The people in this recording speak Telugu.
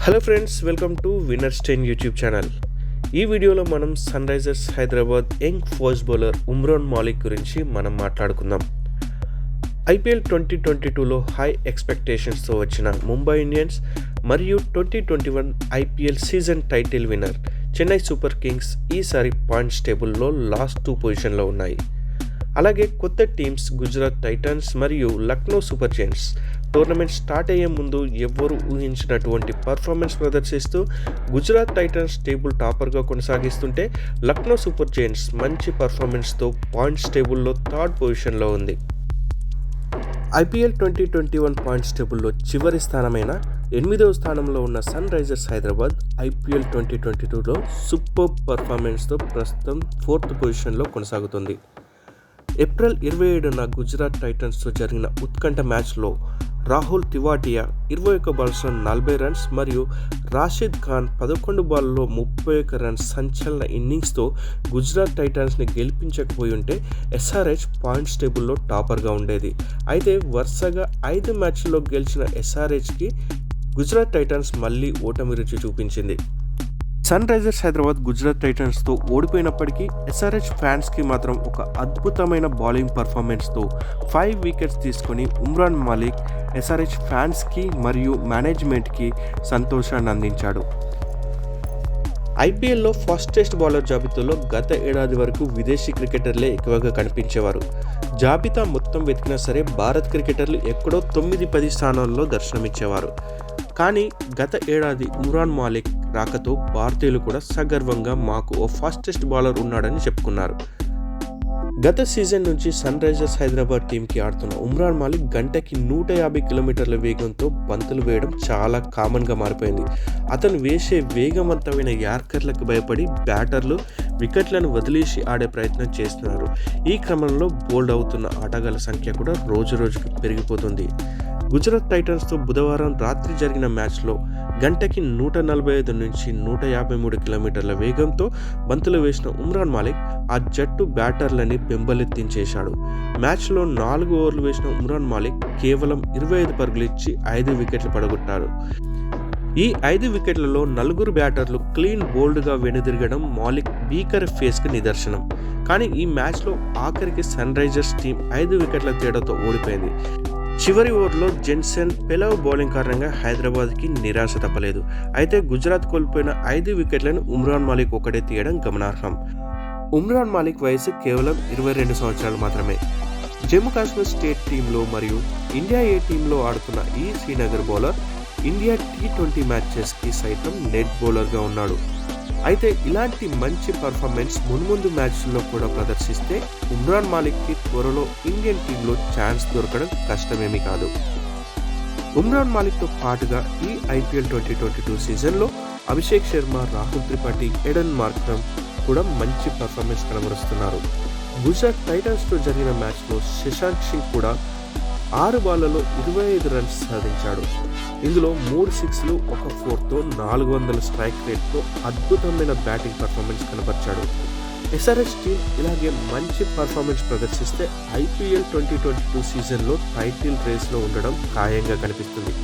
Hello friends, welcome to winners 10 YouTube channel. ఈ వీడియోలో మనం Sunrisers Hyderabad young fast bowler Umran Malik గురించి మనం మాట్లాడుకుందాం. IPL 2022లో హై ఎక్స్పెక్టేషన్స్తో వచ్చిన ముంబై ఇండియన్స్ మరియు 2021 IPL season title winner Chennai Super Kings ఈసారి పాయింట్స్ టేబుల్లో లాస్ట్ 2 పొజిషన్లో ఉన్నాయి. అలాగే కొత్త టీమ్స్ గుజరాత్ టైటన్స్ మరియు Lucknow Super Giants tournament start అయ్యే ముందు ఎవ్వరూ ఊహించినటువంటి పర్ఫార్మెన్స్ ప్రదర్శిస్తూ గుజరాత్ టైటన్స్ టేబుల్ టాపర్గా కొనసాగిస్తుంటే లక్నో సూపర్ జైంట్స్ మంచి పర్ఫార్మెన్స్తో పాయింట్స్ టేబుల్లో 3rd పొజిషన్లో ఉంది. IPL 2021 పాయింట్స్ టేబుల్లో చివరి స్థానమైన 8వ స్థానంలో ఉన్న సన్ రైజర్స్ హైదరాబాద్ IPL 2022లో సూపర్ పర్ఫార్మెన్స్తో ప్రస్తుతం 4th పొజిషన్లో కొనసాగుతుంది. ఏప్రిల్ 27న గుజరాత్ టైటన్స్తో జరిగిన ఉత్కంఠ మ్యాచ్లో రాహుల్ తివాటియా 21 బాల్స్లో 40 రన్స్ మరియు రాషిద్ ఖాన్ 11 బాల్లో 31 రన్స్ సంచలన ఇన్నింగ్స్తో గుజరాత్ టైటన్స్ని గెలిపించకపోయి ఉంటే SRH పాయింట్స్ టేబుల్లో టాపర్గా ఉండేది. అయితే వరుసగా 5 మ్యాచ్ల్లో గెలిచిన SRHకి గుజరాత్ టైటన్స్ మళ్ళీ ఓటమి రుచి చూపించింది. సన్ రైజర్స్ హైదరాబాద్ గుజరాత్ టైటన్స్తో ఓడిపోయినప్పటికీ SRH ఫ్యాన్స్కి మాత్రం ఒక అద్భుతమైన బౌలింగ్ పర్ఫార్మెన్స్తో 5 వికెట్స్ తీసుకొని ఉమ్రాన్ మాలిక్ SRH ఫ్యాన్స్కి మరియు మేనేజ్మెంట్కి సంతోషాన్ని అందించాడు. IPLలో ఫాస్టెస్ట్ బౌలర్ జాబితాలో గత ఏడాది వరకు విదేశీ క్రికెటర్లే ఎక్కువగా కనిపించేవారు. జాబితా మొత్తం వెతికినా సరే భారత్ క్రికెటర్లు ఎక్కడో 9-10 స్థానాల్లో దర్శనమిచ్చేవారు. కానీ గత ఏడాది ఉమ్రాన్ మాలిక్ రాకతో భారతీయులు కూడా సగర్వంగా మాకు ఓ ఫాస్టెస్ట్ బౌలర్ ఉన్నాడని చెప్పుకున్నారు. గత సీజన్ నుంచి సన్ రైజర్స్ హైదరాబాద్ టీంకి ఆడుతున్న ఉమ్రాన్ మాలిక్ గంటకి 150 కిలోమీటర్ల వేగంతో బంతులు వేయడం చాలా కామన్గా మారిపోయింది. అతను వేసే వేగవంతమైన యార్కర్లకు భయపడి బ్యాటర్లు వికెట్లను వదిలేసి ఆడే ప్రయత్నం చేస్తున్నారు. ఈ క్రమంలో బౌల్డ్ అవుతున్న ఆటగాళ్ల సంఖ్య కూడా రోజురోజుకి పెరిగిపోతుంది. గుజరాత్ టైటన్స్తో బుధవారం రాత్రి జరిగిన మ్యాచ్లో గంటకి 145 నుంచి 153 కిలోమీటర్ల వేగంతో బంతులు వేసిన ఉమ్రాన్ మాలిక్ ఆ జట్టు బ్యాటర్లని బెంబలెత్తించేశాడు. మ్యాచ్లో 4 ఓవర్లు వేసిన ఉమ్రాన్ మాలిక్ కేవలం 25 పరుగులు ఇచ్చి 5 వికెట్లు పడగొట్టారు. ఈ 5 వికెట్లలో 4 బ్యాటర్లు క్లీన్ బౌల్డ్గా వెనుదిరగడం మాలిక్ భీకర ఫేస్కి నిదర్శనం. కానీ ఈ మ్యాచ్లో ఆఖరికి సన్ రైజర్స్ టీం 5 వికెట్ల తేడాతో ఓడిపోయింది. చివరి ఓవర్లో జెన్సన్ పెలవ్ బౌలింగ్ కారణంగా హైదరాబాద్కి నిరాశ తప్పలేదు. అయితే గుజరాత్ కోల్పోయిన 5 వికెట్లను ఉమ్రాన్ మాలిక్ ఒకటే తీయడం గమనార్హం. ఉమ్రాన్ మాలిక్ వయసు కేవలం 22 సంవత్సరాలు మాత్రమే. జమ్మూ కాశ్మీర్ స్టేట్ టీంలో మరియు ఇండియా ఏ టీంలో ఆడుతున్న ఈ శ్రీనగర్ బౌలర్ ఇండియా T20 మ్యాచెస్కి సైతం నెట్ బౌలర్గా ఉన్నాడు. అయితే ఇలాంటి మంచి పర్ఫార్మెన్స్ మున్ముందు మ్యాచ్ల్లో కూడా ప్రదర్శిస్తే ఉమ్రాన్ మాలిక్కి త్వరలో ఇండియన్ టీంలో ఛాన్స్ దొరకడం కష్టమేమీ కాదు. ఉమ్రాన్ మాలిక్తో పాటుగా ఈ IPL 2022 సీజన్లో అభిషేక్ శర్మ, రాహుల్ త్రిపాఠి, ఎడెన్ మార్క్రమ్ కూడా మంచి పర్ఫార్మెన్స్ కనబరుస్తున్నారు. గుజరాత్ టైటన్స్తో జరిగిన మ్యాచ్లో శశాంక్ సింగ్ కూడా 6 బాళ్లలో 25 రన్స్ సాధించాడు. ఇందులో 3 6లు 1 4తో 400 స్ట్రైక్ రేట్తో అద్భుతమైన బ్యాటింగ్ పర్ఫార్మెన్స్ కనబర్చాడు. SRH టీం ఇలాగే మంచి పర్ఫార్మెన్స్ ప్రదర్శిస్తే IPL 2022 సీజన్లో టైటిల్ రేస్లో ఉండడం ఖాయంగా కనిపిస్తుంది.